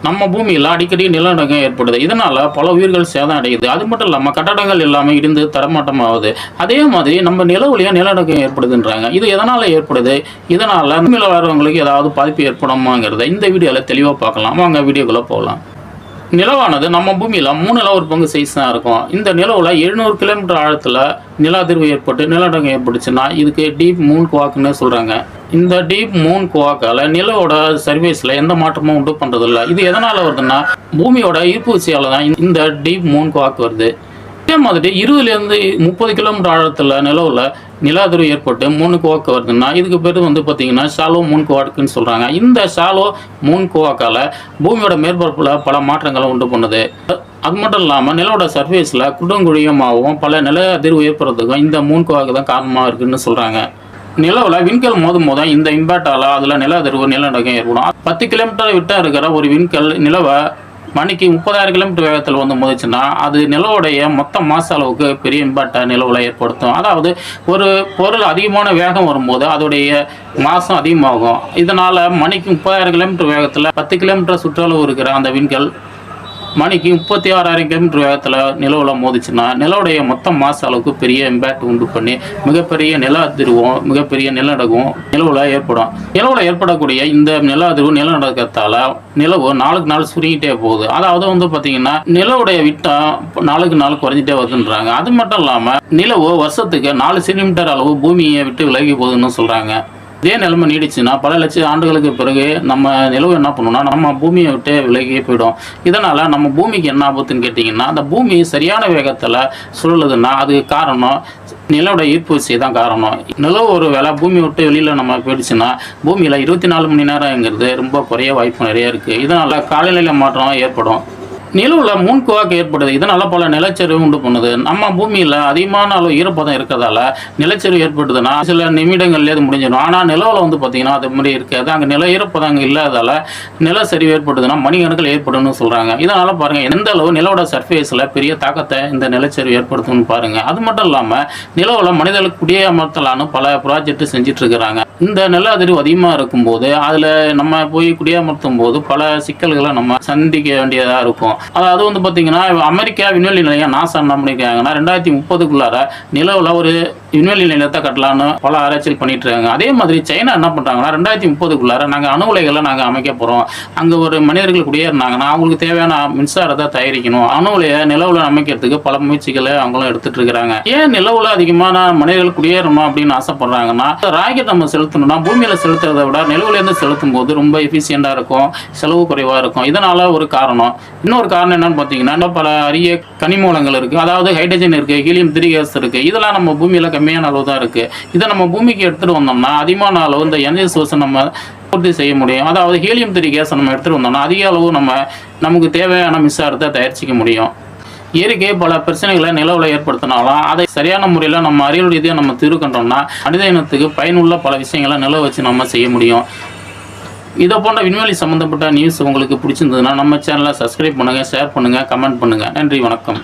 நம்ம பூமியில் அடிக்கடி நிலநடுக்கம் ஏற்படுது. இதனால பல உயிர்கள் சேதம் அடையுது. அது மட்டும் இல்லாம கட்டடங்கள் எல்லாமே இடிந்து தரமட்டமாகுது. அதே மாதிரி நம்ம நிலவுலயும் நிலநடுக்கம் ஏற்படுதுன்றாங்க. இது எதனால ஏற்படுது? இதனால பூமியில வரவங்களுக்கு ஏதாவது பாதிப்பு ஏற்படுமாங்கிறத இந்த வீடியோல தெளிவா பார்க்கலாம். வாங்க வீடியோக்குள்ள போகலாம். நிலவானது நம்ம பூமியில் 3/4 சைஸ் தான் இருக்கும். இந்த நிலவில் 700 கிலோமீட்டர் ஆழத்தில் நில அதிர்வு ஏற்பட்டு நிலநடுக்கம் ஏற்பட்டுச்சுன்னா இதுக்கு டீப் மூன் குவாக்குன்னு சொல்கிறாங்க. இந்த டீப் மூன் குவாக்கால் நிலவோட சர்வீஸில் எந்த மாற்றமும் உண்டு பண்ணுறதில்ல. இது எதனால் வருதுன்னா பூமியோட ஈர்ப்பு விசையால் தான் இந்த டீப் மூன் குவாக் வருது. இதே மாதிரி 20 to 30 கிலோமீட்டர் ஆழத்தில் நிலவில் நில அதிர்வு ஏற்பட்டு மூன் குவாக் வருதுன்னா இதுக்கு பேர் பார்த்தீங்கன்னா ஷாலோ மூன் குவாக்குன்னு சொல்கிறாங்க. இந்த ஷாலோ மூன் குவாக்கால் பூமியோட மேற்பரப்பில் பல மாற்றங்களை உண்டு பண்ணுது. அது மட்டும் இல்லாமல் நிலவோட சர்ஃபேஸில் குடங்குழியமாகவும் பல நில அதிர்வு ஏற்படுறதுக்கும் இந்த மூன் குவாக்கு தான் காரணமாக இருக்குதுன்னு சொல்கிறாங்க. நிலவில் விண்கல் மோதும் போது இந்த இம்பேக்டால் அதில் நில அதிர்வு நிலநடுக்கம் ஏற்படும். 10 கிலோமீட்டர் விட்டா இருக்கிற ஒரு விண்கல் நிலவை மணிக்கு 30,000 கிலோமீட்டர் வேகத்தில் மோதிச்சுன்னா அது நிலவுடைய மொத்த மாச அளவுக்கு பெரிய இம்பாக்டை நிலவில் ஏற்படுத்தும். அதாவது ஒரு பொருள் அதிகமான வேகம் வரும்போது அதோடைய மாசம் அதிகமாகும். இதனால் மணிக்கு 30,000 கிலோமீட்டர் வேகத்தில் 10 கிலோமீட்டர் சுற்றளவு இருக்கிற அந்த விண்கல் மணிக்கு 36,000 கிலோமீட்டர் வேகத்தில் நிலவில் மோதிச்சுன்னா நிலவுடைய மொத்த மாச அளவுக்கு பெரிய இம்பேக்ட் உண்டு பண்ணி மிகப்பெரிய நில அதிர்வும் மிகப்பெரிய நிலநடுக்கமும் நிலவில் ஏற்படும். நிலவில் ஏற்படக்கூடிய இந்த நில அதிர்வு நிலநடுக்கத்தால் நிலவு நாளுக்கு நாள் சுருங்கிட்டே போகுது. அதாவது பார்த்தீங்கன்னா நிலவுடைய விட்டம் நாளுக்கு நாள் குறைஞ்சிட்டே வருதுன்றாங்க. அது மட்டும் இல்லாமல் நிலவு வருஷத்துக்கு 4 சென்டிமீட்டர் அளவு பூமியை விட்டு விலகி போகுதுன்னு சொல்கிறாங்க. இதே நிலைமை நீடிச்சுன்னா பல லட்சம் ஆண்டுகளுக்கு பிறகு நம்ம நிலவு என்ன பண்ணணும்னா நம்ம பூமியை விட்டு விலகி போயிடும். இதனால் நம்ம பூமிக்கு என்ன ஆபத்துன்னு கேட்டிங்கன்னா அந்த பூமி சரியான வேகத்தில் சுழலுதுன்னா அது காரணம் நிலவோட ஈர்ப்பு விசை தான் காரணம். நிலவு ஒரு வேளை பூமி விட்டு வெளியில் நம்ம போயிடுச்சுன்னா பூமியில் 24 மணி நேரங்கிறது ரொம்ப குறைய வாய்ப்பு நிறைய இருக்குது. இதனால் காலநிலை மாற்றம் ஏற்படும். நிலவில் மூன் குவாக் ஏற்படுது. இதனால் பல நிலச்சரிவு உண்டு பண்ணுது. நம்ம பூமியில் அதிகமான அளவு ஈரப்பதம் இருக்கிறதால நிலச்சரிவு ஏற்படுதுன்னா சில நிமிடங்கள்லேயே அது முடிஞ்சிடும். ஆனால் நிலவில் பார்த்தீங்கன்னா அது மாதிரி இருக்காது. அங்கே நில ஈரப்பதம் அங்கே இல்லாதால நிலச்சரிவு ஏற்படுதுன்னா மணிக்கணக்கில் ஏற்படும்னு சொல்கிறாங்க. இதனால் பாருங்கள் எந்த அளவு நிலவோட சர்ஃபேஸில் பெரிய தாக்கத்தை இந்த நிலச்சரிவு ஏற்படுத்தும்னு பாருங்கள். அது மட்டும் இல்லாமல் நிலவில் மனிதர்களுக்கு குடியமர்த்தலான்னு பல ப்ராஜெக்ட் செஞ்சுட்டு இருக்கிறாங்க. இந்த நில அதிர்வு அதிகமாக இருக்கும்போது அதில் நம்ம போய் குடியமர்த்தும் போது பல சிக்கல்களை நம்ம சந்திக்க வேண்டியதாக இருக்கும். அதாவது பார்த்தீங்கன்னா அமெரிக்கா விண்வெளி நிலையம் நாசா என்ன பண்ணியிருக்காங்கன்னா 2030க்குள்ளார நிலவில் ஒரு விண்வெளி நிலையத்தை கட்டலான்னு பல ஆராய்ச்சிகள் பண்ணிட்டு இருக்காங்க. அதே மாதிரி சைனா என்ன பண்ணுறாங்கன்னா 2030க்குள்ளார நாங்கள் அணு உலைகளை நாங்கள் அமைக்க போகிறோம். அங்கே ஒரு மனிதர்கள் குடியேறினாங்கன்னா அவங்களுக்கு தேவையான மின்சாரத்தை தயாரிக்கணும். அணு உலையை நிலவில் அமைக்கிறதுக்கு பல முயற்சிகளை அவங்களும் எடுத்துட்டு இருக்கிறாங்க. ஏன் நிலவில் அதிகமான மனிதர்கள் குடியேறணும் அப்படின்னு ஆசைப்படுறாங்கன்னா ராக்கெட் நம்ம செலுத்தணும்னா பூமியில் செலுத்துறதை விட நிலவுலேருந்து செலுத்தும் போது ரொம்ப எஃபிஷியண்டாக இருக்கும், செலவு குறைவாக இருக்கும். இதனால ஒரு காரணம். இன்னொரு காரணம் என்னன்னு பார்த்தீங்கன்னா பல அரிய கனிமூலங்கள் இருக்குது. அதாவது ஹைட்ரஜன் இருக்குது, ஹீலியம் 3 கேஸ் இருக்குது. இதெல்லாம் நம்ம பூமியில் கம்மியான அளவு தான் இருக்குது. இதை நம்ம பூமிக்கு எடுத்துகிட்டு வந்தோம்னா அதிகமான அளவு இந்த எனர்ஜி சோர்ஸை நம்ம பூர்த்தி செய்ய முடியும். அதாவது ஹீலியம் 3 கேஸை நம்ம எடுத்துகிட்டு வந்தோம்னா அதிக அளவு நமக்கு தேவையான மின்சாரத்தை தயாரிச்சிக்க முடியும். இயற்கை பல பிரச்சனைகளை நிலவில் ஏற்படுத்தினாலும் அதை சரியான முறையில் நம்ம அறிவியல் ரீதியாக நம்ம தீர்வு கண்டோம்னா மனித இனத்துக்கு பயனுள்ள பல விஷயங்களை நிலவை வச்சு நம்ம செய்ய முடியும். இதை போன்ற விண்வெளி சம்மந்தப்பட்ட நியூஸ் உங்களுக்கு பிடிச்சிருந்ததுன்னா நம்ம சேனலை சப்ஸ்கிரைப் பண்ணுங்கள், ஷேர் பண்ணுங்கள், கமெண்ட் பண்ணுங்கள். நன்றி, வணக்கம்.